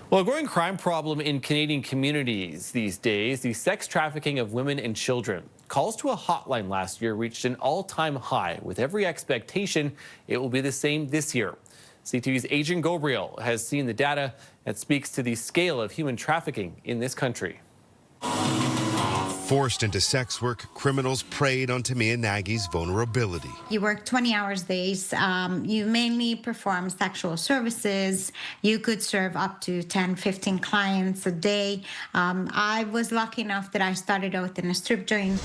Well, a growing crime problem in Canadian communities these days, the sex trafficking of women and children. Calls to a hotline last year reached an all-time high, with every expectation it will be the same this year. CTV's Adrian Gabriel has seen the data that speaks to the scale of human trafficking in this country. Forced into sex work, criminals preyed on Tamia Nagy's vulnerability. You work 20 hours days. You mainly perform sexual services. You could serve up to 10, 15 clients a day. I was lucky enough that I started out in a strip joint.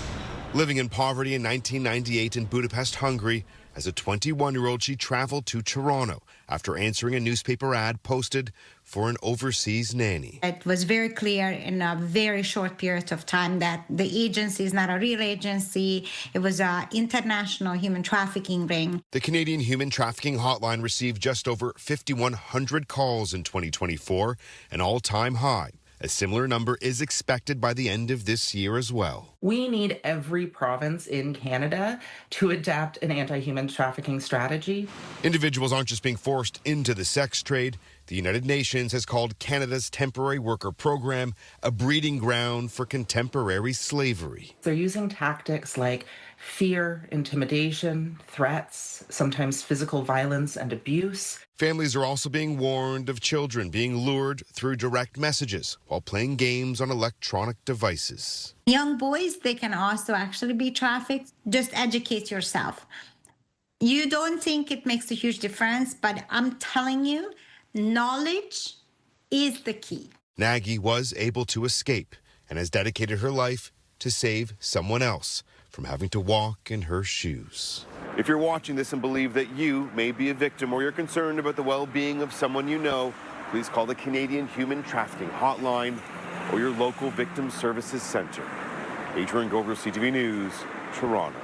Living in poverty in 1998 in Budapest, Hungary, as a 21-year-old, she traveled to Toronto after answering a newspaper ad posted for an overseas nanny. It was very clear in a very short period of time that the agency is not a real agency. It was an international human trafficking ring. The Canadian Human Trafficking Hotline received just over 5,100 calls in 2024, an all-time high. A similar number is expected by the end of this year as well. We need every province in Canada to adapt an anti-human trafficking strategy. Individuals aren't just being forced into the sex trade. The United Nations has called Canada's temporary worker program a breeding ground for contemporary slavery. They're using tactics like fear, intimidation, threats, sometimes physical violence and abuse. Families are also being warned of children being lured through direct messages while playing games on electronic devices. Young boys, they can also actually be trafficked. Just educate yourself. You don't think it makes a huge difference, but I'm telling you, knowledge is the key. Nagy was able to escape and has dedicated her life to save someone else from having to walk in her shoes. If you're watching this and believe that you may be a victim or you're concerned about the well-being of someone you know, please call the Canadian Human Trafficking Hotline or your local Victim Services Center. Adrian Gabriel, CTV News, Toronto.